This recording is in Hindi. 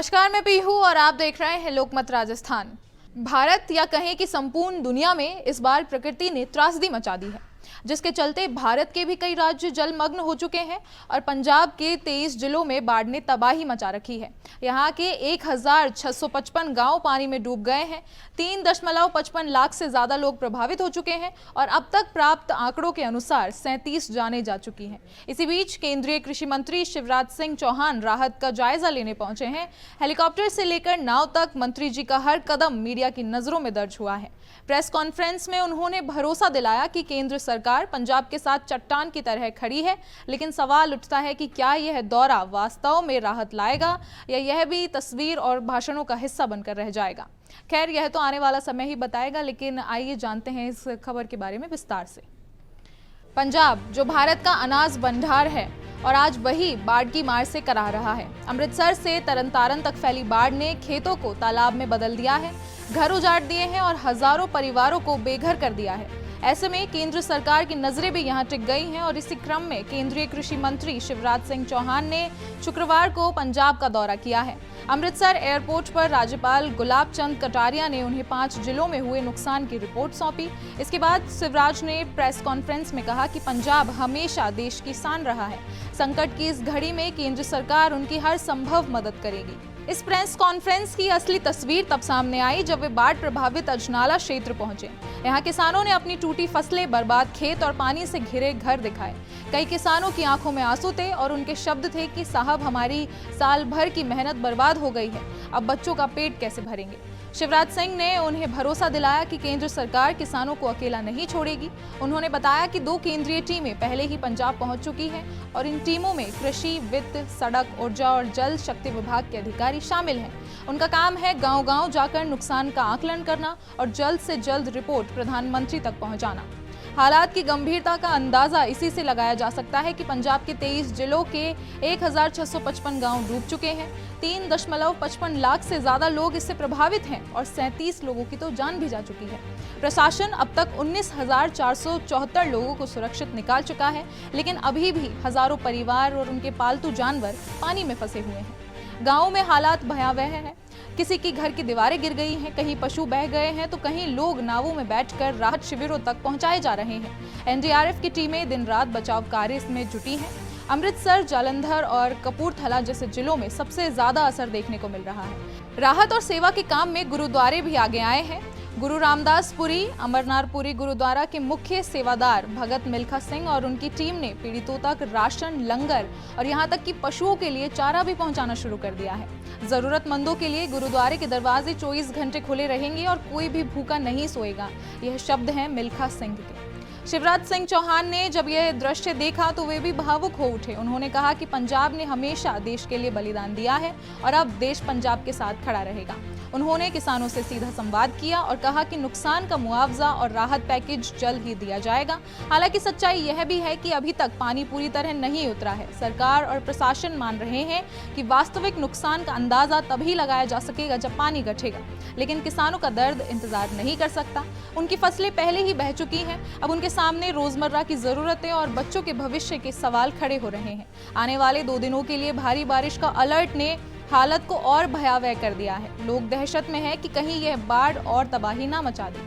नमस्कार, मैं पीहू और आप देख रहे हैं लोकमत राजस्थान। भारत या कहें कि संपूर्ण दुनिया में इस बार प्रकृति ने त्रासदी मचा दी है, जिसके चलते भारत के भी कई राज्य जलमग्न हो चुके हैं और पंजाब के 23 जिलों में बाढ़ ने तबाही मचा रखी है। यहाँ के 1655 गांव पानी में डूब गए हैं। 3.55 लाख से ज्यादा लोग प्रभावित हो चुके हैं और अब तक प्राप्त आंकड़ों के अनुसार 37 जानें जा चुकी हैं। इसी बीच केंद्रीय कृषि मंत्री शिवराज सिंह चौहान राहत का जायजा लेने पहुंचे हैं। हेलीकॉप्टर से लेकर नाव तक मंत्री जी का हर कदम मीडिया की नजरों में दर्ज हुआ है। प्रेस कॉन्फ्रेंस में उन्होंने भरोसा दिलाया कि केंद्र सरकार पंजाब के साथ चट्टान की तरह खड़ी है, लेकिन सवाल उठता है कि क्या यह दौरा वास्तव में राहत लाएगा या यह भी तस्वीर और भाषणों का हिस्सा बनकर रह जाएगा। खैर, यह तो आने वाला समय ही बताएगा, लेकिन आइए जानते हैं इस खबर के बारे में विस्तार से। पंजाब जो भारत का अनाज भंडार है और आज वही बाढ़ की मार से करा रहा है। अमृतसर से तरनतारन तक फैली बाढ़ ने खेतों को तालाब में बदल दिया है, घर उजाड़ दिए हैं और हजारों परिवारों को बेघर कर दिया है। ऐसे में केंद्र सरकार की नजरें भी यहां टिक गई हैं और इसी क्रम में केंद्रीय कृषि मंत्री शिवराज सिंह चौहान ने शुक्रवार को पंजाब का दौरा किया है। अमृतसर एयरपोर्ट पर राज्यपाल गुलाब चंद कटारिया ने उन्हें 5 जिलों में हुए नुकसान की रिपोर्ट सौंपी। इसके बाद शिवराज ने प्रेस कॉन्फ्रेंस में कहा कि पंजाब हमेशा देश की शान रहा है। संकट की इस घड़ी में केंद्र सरकार उनकी हर संभव मदद करेगी। इस प्रेस कॉन्फ्रेंस की असली तस्वीर तब सामने आई जब वे बाढ़ प्रभावित अजनाला क्षेत्र पहुंचे। यहाँ किसानों ने अपनी टूटी फसलें, बर्बाद खेत और पानी से घिरे घर दिखाए। कई किसानों की आंखों में आंसू थे और उनके शब्द थे कि साहब, हमारी साल भर की मेहनत बर्बाद हो गई है, अब बच्चों का पेट कैसे भरेंगे। शिवराज सिंह ने उन्हें भरोसा दिलाया कि केंद्र सरकार किसानों को अकेला नहीं छोड़ेगी। उन्होंने बताया कि 2 केंद्रीय टीमें पहले ही पंजाब पहुंच चुकी हैं और इन टीमों में कृषि, वित्त, सड़क, ऊर्जा और जल शक्ति विभाग के अधिकारी शामिल हैं। उनका काम है गांव-गांव जाकर नुकसान का आकलन करना और जल्द से जल्द रिपोर्ट प्रधानमंत्री तक पहुंचाना। हालात की गंभीरता का अंदाजा इसी से लगाया जा सकता है कि पंजाब के 23 जिलों के 1655 गांव डूब चुके हैं। 3.55 लाख से ज्यादा लोग इससे प्रभावित हैं और 37 लोगों की तो जान भी जा चुकी है। प्रशासन अब तक 19,474 लोगों को सुरक्षित निकाल चुका है, लेकिन अभी भी हजारों परिवार और उनके पालतू जानवर पानी में फंसे हुए हैं। गाँव में हालात भयावह है। किसी की घर की दीवारें गिर गई हैं, कहीं पशु बह गए हैं तो कहीं लोग नावों में बैठकर राहत शिविरों तक पहुंचाए जा रहे हैं। एनडीआरएफ की टीमें दिन रात बचाव कार्य में जुटी हैं। अमृतसर, जालंधर और कपूरथला जैसे जिलों में सबसे ज्यादा असर देखने को मिल रहा है। राहत और सेवा के काम में गुरुद्वारे भी आगे आए हैं। गुरु रामदासपुरी अमरनाथपुरी गुरुद्वारा के मुख्य सेवादार भगत मिल्खा सिंह और उनकी टीम ने पीड़ितों तक राशन, लंगर और यहाँ तक कि पशुओं के लिए चारा भी पहुंचाना शुरू कर दिया है। जरूरतमंदों के लिए गुरुद्वारे के दरवाजे 24 घंटे खुले रहेंगे और कोई भी भूखा नहीं सोएगा। यह शब्द हैं मिल्खा सिंह के। शिवराज सिंह चौहान ने जब यह दृश्य देखा तो वे भी भावुक हो उठे। उन्होंने कहा कि पंजाब ने हमेशा देश के लिए बलिदान दिया है और अब देश पंजाब के साथ खड़ा रहेगा। उन्होंने किसानों से सीधा संवाद किया और कहा कि नुकसान का मुआवजा और राहत पैकेज जल्द ही दिया जाएगा। हालांकि सच्चाई यह भी है कि अभी तक पानी पूरी तरह नहीं उतरा है। सरकार और प्रशासन मान रहे हैं कि वास्तविक नुकसान का अंदाजा तभी लगाया जा सकेगा जब पानी घटेगा, लेकिन किसानों का दर्द इंतजार नहीं कर सकता। उनकी फसलें पहले ही बह चुकी हैं। अब उनके सामने रोजमर्रा की जरूरतें और बच्चों के भविष्य के सवाल खड़े हो रहे हैं। आने वाले 2 दिनों के लिए भारी बारिश का अलर्ट ने हालत को और भयावह कर दिया है। लोग दहशत में हैं कि कहीं यह बाढ़ और तबाही ना मचा दे।